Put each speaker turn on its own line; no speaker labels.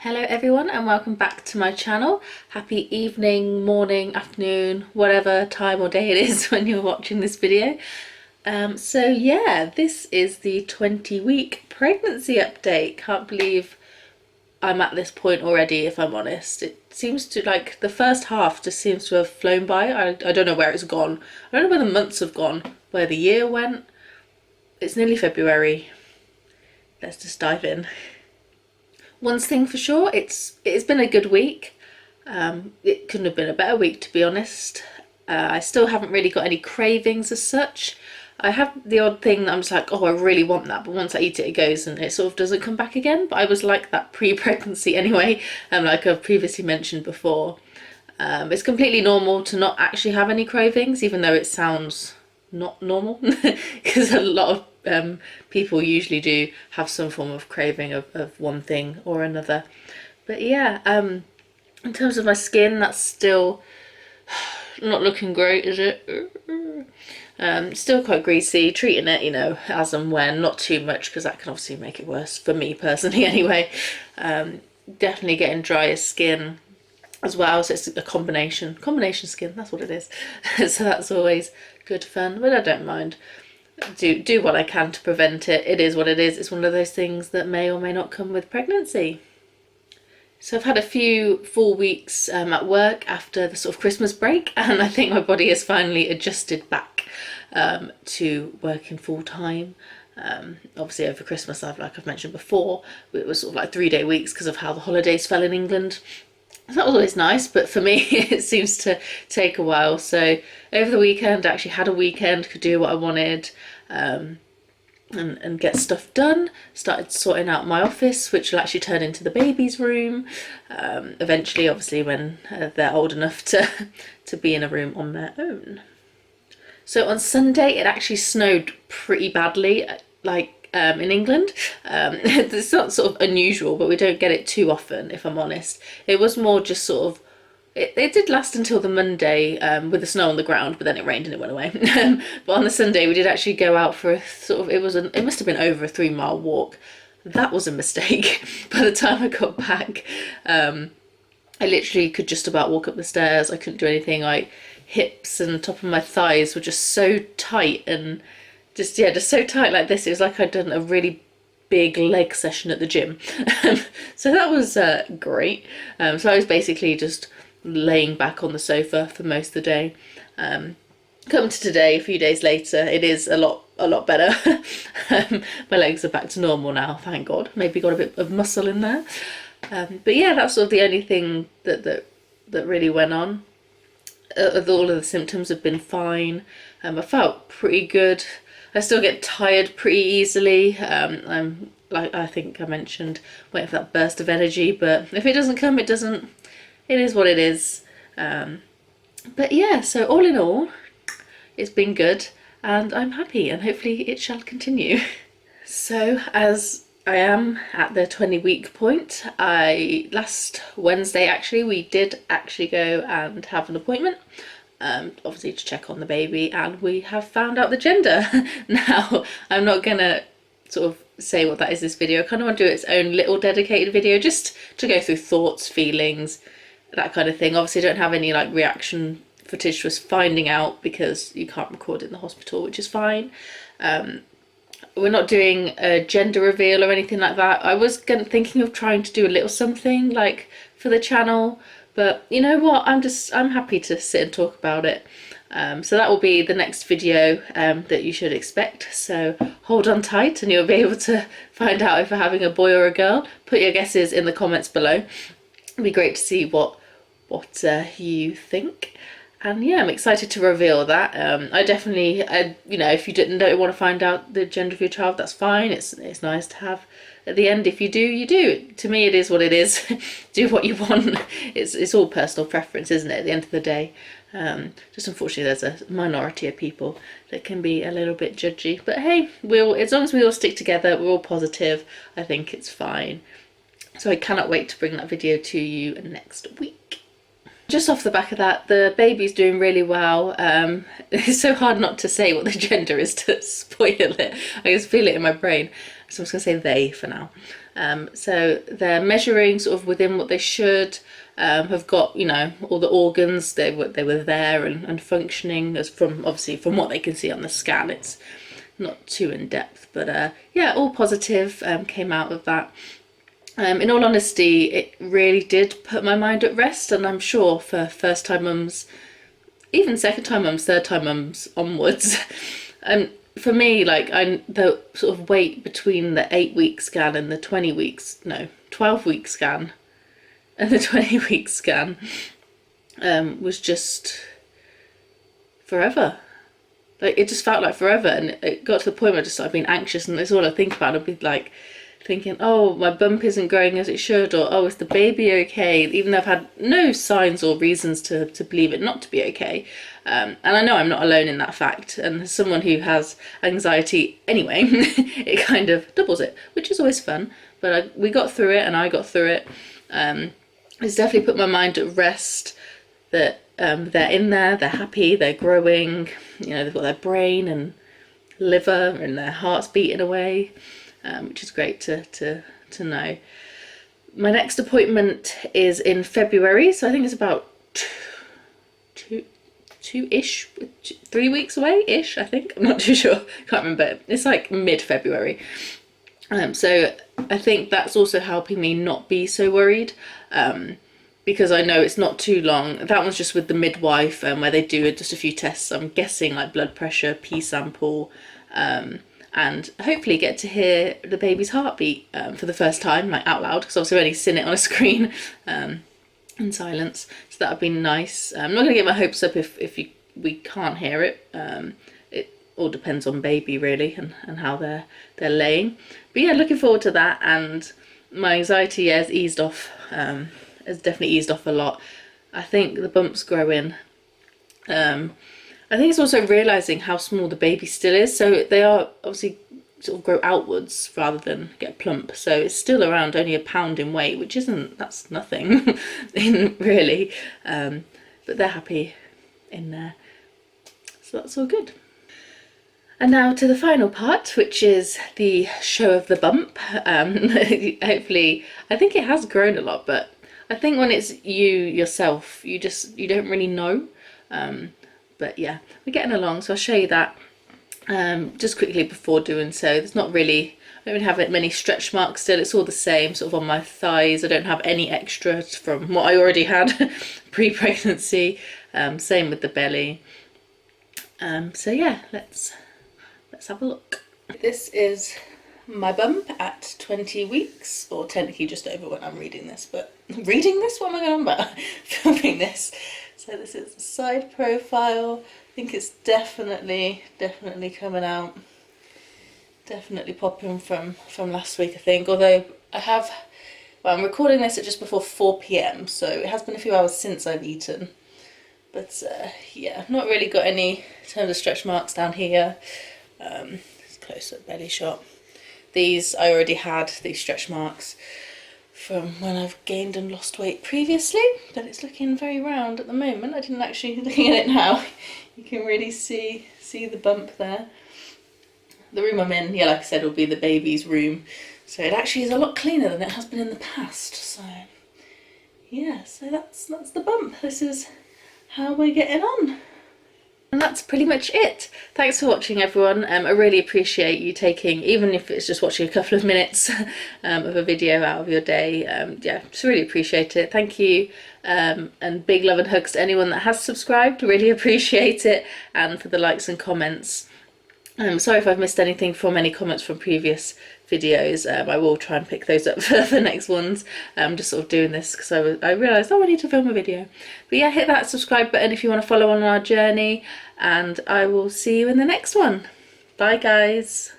Hello everyone and welcome back to my channel. Happy evening, morning, afternoon, whatever time or day it is when you're watching this video. So yeah, this is the 20-week pregnancy update. Can't believe I'm at this point already, if I'm honest. It seems to, like, the first half just seems to have flown by. I don't know where it's gone. I don't know where the months have gone, where the year went. It's nearly February. Let's just dive in. One thing for sure, it's been a good week. It couldn't have been a better week, to be honest. I still haven't really got any cravings as such. I have the odd thing that I'm just like, oh, I really want that, but once I eat it, it goes and it sort of doesn't come back again. But I was like that pre-pregnancy anyway, like I've previously mentioned before. It's completely normal to not actually have any cravings, even though it sounds not normal, because a lot of people usually do have some form of craving of one thing or another. But yeah, in terms of my skin, that's still not looking great, is it? Still quite greasy, treating it, you know, as and when, not too much, because that can obviously make it worse for me personally anyway. Definitely getting drier skin as well, so it's a combination skin, that's what it is. So that's always good fun, but I don't mind. Do what I can to prevent it. It is what it is. It's one of those things that may or may not come with pregnancy. So I've had a few full weeks at work after the sort of Christmas break, and I think my body has finally adjusted back to working full time. Obviously over Christmas, like I've mentioned before, it was sort of like 3-day weeks because of how the holidays fell in England. That was always nice, but for me it seems to take a while. So over the weekend I actually had a weekend, could do what I wanted, and get stuff done. Started sorting out my office, which will actually turn into the baby's room eventually, obviously when they're old enough to be in a room on their own. So on Sunday it actually snowed pretty badly, like in England. It's not sort of unusual, but we don't get it too often, if I'm honest. It was more just sort of, it did last until the Monday with the snow on the ground, but then it rained and it went away. But on the Sunday we did actually go out for a sort of, it must have been over a 3-mile walk. That was a mistake. By the time I got back, I literally could just about walk up the stairs. I couldn't do anything. My hips and top of my thighs were just so tight, and just so tight like this. It was like I'd done a really big leg session at the gym. So that was great. So I was basically just laying back on the sofa for most of the day. Come to today, a few days later, it is a lot better. My legs are back to normal now, thank God. Maybe got a bit of muscle in there. But yeah, that's sort of the only thing that really went on. All of the symptoms have been fine. I felt pretty good. I still get tired pretty easily. I'm, like I think I mentioned, waiting for that burst of energy, but if it doesn't come, it doesn't. It is what it is. But yeah, so all in all, it's been good and I'm happy, and hopefully it shall continue. So as I am at the 20-week point, last Wednesday actually, we did actually go and have an appointment. Obviously to check on the baby, and we have found out the gender. Now, I'm not gonna sort of say what that is this video. I kind of want to do its own little dedicated video just to go through thoughts, feelings, that kind of thing. Obviously I don't have any like reaction footage to us finding out because you can't record it in the hospital, which is fine. We're not doing a gender reveal or anything like that. I was thinking of trying to do a little something like for the channel, but you know what, I'm happy to sit and talk about it. So that will be the next video that you should expect. So hold on tight and you'll be able to find out if we're having a boy or a girl. Put your guesses in the comments below. It'd be great to see what you think. And yeah, I'm excited to reveal that. I definitely, you know, if you don't want to find out the gender of your child, that's fine. It's nice to have at the end. If you do, you do. To me, it is what it is. Do what you want. It's all personal preference, isn't it, at the end of the day? Just unfortunately there's a minority of people that can be a little bit judgy. But hey, as long as we all stick together, we're all positive, I think it's fine. So I cannot wait to bring that video to you next week. Just off the back of that, the baby's doing really well. It's so hard not to say what the gender is to spoil it. I just feel it in my brain. So I was going to say they for now. So they're measuring sort of within what they should, have got, you know, all the organs, they were there and functioning as from, obviously from what they can see on the scan. It's not too in depth, but yeah, all positive came out of that. In all honesty, it really did put my mind at rest, and I'm sure for first time mums, even second time mums, third time mums onwards, and for me, like, the sort of wait between the 8-week scan and the 12-week scan and the 20-week scan was just forever. Like, it just felt like forever, and it got to the point where I just started being anxious, and that's all I think about. I'd be like thinking, oh, my bump isn't growing as it should, or oh, is the baby okay? Even though I've had no signs or reasons to believe it not to be okay. And I know I'm not alone in that fact, and as someone who has anxiety anyway, it kind of doubles it, which is always fun. But we got through it, and I got through it. It's definitely put my mind at rest that they're in there, they're happy, they're growing, you know, they've got their brain and liver and their heart's beating away, which is great to know. My next appointment is in February, so I think it's about 3 weeks away-ish, I think. I'm not too sure, can't remember. It's like mid-February. So I think that's also helping me not be so worried, because I know it's not too long. That one's just with the midwife, where they do just a few tests. I'm guessing like blood pressure, pee sample, and hopefully get to hear the baby's heartbeat for the first time, like out loud, because obviously I've only seen it on a screen in silence. So that would be nice. I'm not going to get my hopes up if we can't hear it. It all depends on baby really, and how they're laying. But yeah, looking forward to that, and my anxiety has eased off. Has definitely eased off a lot. I think the bump's growing. I think it's also realising how small the baby still is. So they are obviously sort of grow outwards rather than get plump. So it's still around only a pound in weight, which that's nothing really. But they're happy in there. So that's all good. And now to the final part, which is the show of the bump. Hopefully, I think it has grown a lot, but I think when it's you yourself, you don't really know. But yeah, we're getting along, so I'll show you that just quickly before doing so. I don't really have many stretch marks still. It's all the same sort of on my thighs. I don't have any extra from what I already had pre-pregnancy. Same with the belly. So yeah, let's have a look. This is my bump at 20 weeks, or technically just over when I'm reading this, but reading this? What am I going on about? Filming this. So this is the side profile. I think it's definitely coming out. Definitely popping from last week, I think. Although I'm recording this at just before 4 p.m, so it has been a few hours since I've eaten. But yeah, not really got any in terms of stretch marks down here. Close-up belly shot. These I already had, these stretch marks, from when I've gained and lost weight previously, but it's looking very round at the moment. I didn't actually, looking at it now, you can really see the bump there. The room I'm in, yeah, like I said, will be the baby's room, so it actually is a lot cleaner than it has been in the past. So yeah, so that's the bump. This is how we're getting on. And that's pretty much it. Thanks for watching, everyone. I really appreciate you taking, even if it's just watching a couple of minutes of a video out of your day. Yeah, just really appreciate it. Thank you. And big love and hugs to anyone that has subscribed. Really appreciate it. And for the likes and comments. Sorry if I've missed anything from any comments from previous videos. I will try and pick those up for the next ones. I'm just sort of doing this because I realised, oh, I need to film a video. But yeah, hit that subscribe button if you want to follow on our journey, and I will see you in the next one. Bye guys.